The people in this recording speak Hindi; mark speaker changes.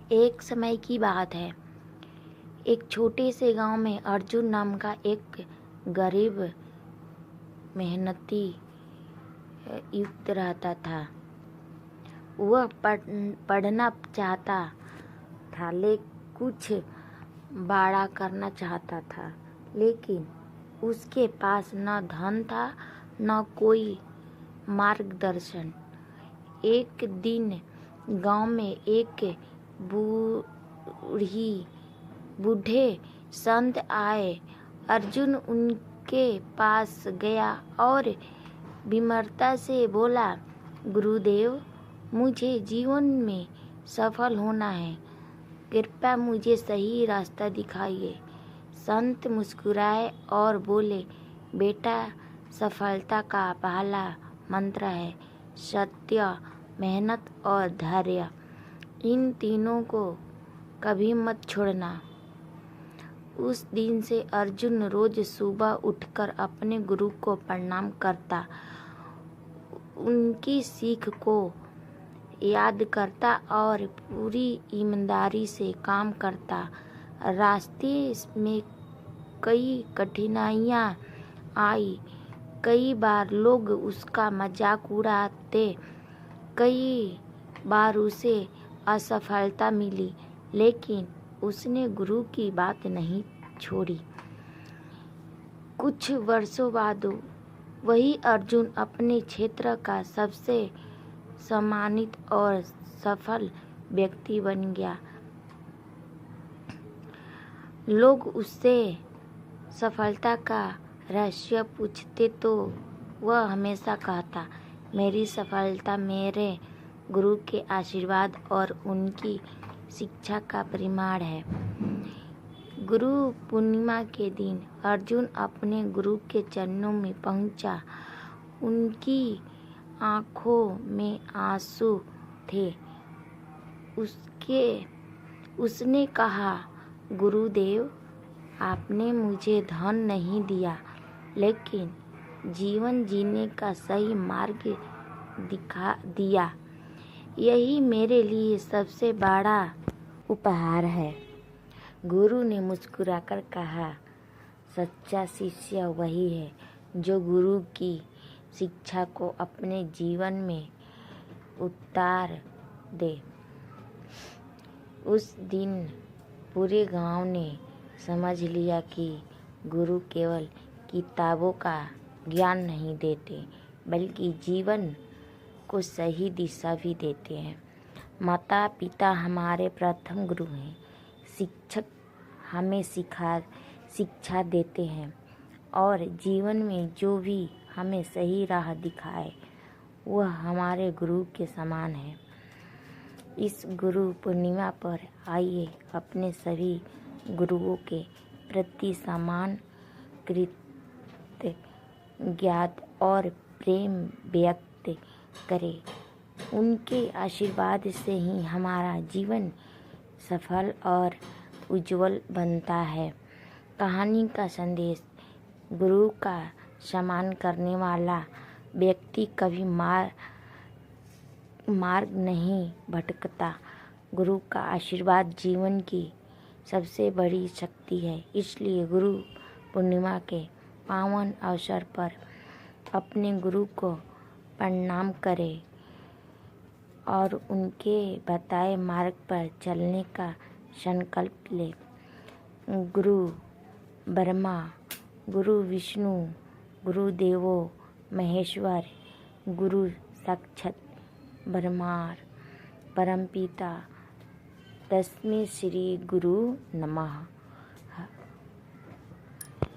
Speaker 1: एक समय की बात है। एक छोटे से गांव में अर्जुन नाम का एक गरीब मेहनती युवक रहता था। वह पढ़ना चाहता था, कुछ बड़ा करना चाहता था, लेकिन उसके पास न धन था न कोई मार्गदर्शन। एक दिन गांव में एक बूढ़े संत आए। अर्जुन उनके पास गया और विनम्रता से बोला, गुरुदेव, मुझे जीवन में सफल होना है, कृपया मुझे सही रास्ता दिखाइए। संत मुस्कुराए और बोले, बेटा, सफलता का पहला मंत्र है सत्य, मेहनत और धैर्य। इन तीनों को कभी मत छोड़ना। उस दिन से अर्जुन रोज सुबह उठकर अपने गुरु को प्रणाम करता, उनकी सीख को याद करता और पूरी ईमानदारी से काम करता। रास्ते में कई कठिनाइयाँ आई। कई बार लोग उसका मजाक उड़ाते, कई बार उसे असफलता मिली, लेकिन उसने गुरु की बात नहीं छोड़ी। कुछ वर्षों बाद वही अर्जुन अपने क्षेत्र का सबसे सम्मानित और सफल व्यक्ति बन गया। लोग उससे सफलता का रहस्य पूछते तो वह हमेशा कहता, मेरी सफलता मेरे गुरु के आशीर्वाद और उनकी शिक्षा का परिणाम है। गुरु पूर्णिमा के दिन अर्जुन अपने गुरु के चरणों में पहुंचा। उनकी आंखों में आंसू थे। उसने कहा, गुरुदेव, आपने मुझे धन नहीं दिया, लेकिन जीवन जीने का सही मार्ग दिखा दिया। यही मेरे लिए सबसे बड़ा उपहार है। गुरु ने मुस्कुराकर कहा, सच्चा शिष्य वही है जो गुरु की शिक्षा को अपने जीवन में उतार दे। उस दिन पूरे गांव ने समझ लिया कि गुरु केवल किताबों का ज्ञान नहीं देते, बल्कि जीवन को सही दिशा भी देते हैं। माता पिता हमारे प्रथम गुरु हैं। शिक्षक हमें शिक्षा देते हैं और जीवन में जो भी हमें सही राह दिखाए वह हमारे गुरु के समान है। इस गुरु पूर्णिमा पर आइए अपने सभी गुरुओं के प्रति सम्मान, कृतज्ञता और प्रेम व्यक्त करें। उनके आशीर्वाद से ही हमारा जीवन सफल और उज्जवल बनता है। कहानी का संदेश, गुरु का सम्मान करने वाला व्यक्ति कभी मार्ग नहीं भटकता। गुरु का आशीर्वाद जीवन की सबसे बड़ी शक्ति है। इसलिए गुरु पूर्णिमा के पावन अवसर पर अपने गुरु को प्रणाम करें और उनके बताए मार्ग पर चलने का संकल्प लें। गुरु ब्रह्मा, गुरु विष्णु, गुरु देवो महेश्वर, गुरु साक्षात ब्रह्मा परमपिता, तस्मै श्री गुरु नमः।